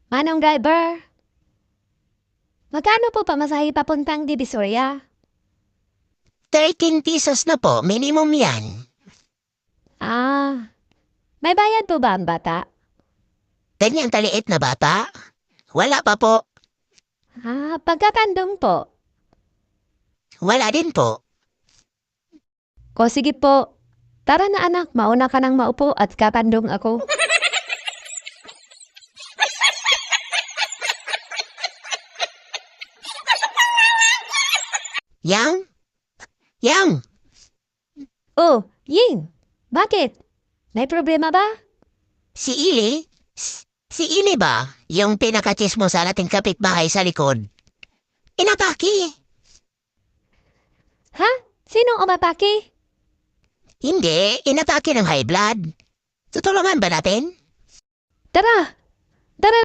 Manong driver, magkano po pamasahe papuntang Divisoria? 13 pesos na po, minimum yan. Ah, may bayad po ba ang bata? Ganyang taliit na bata? Wala pa po. Pagkatandong po. Wala din po. Ko sige po. Tara na anak, mauna ka nang maupo at katandong ako. Yang? Yang? Oh, Ying, bakit? May problema ba? Si Ili? Si Ili ba? Yung pinakachismo sa ating kapitbahay sa likod. Inatake. Ha? Sinong umatake? Hindi, inatake ng high blood. Tutulungan ba natin? Tara,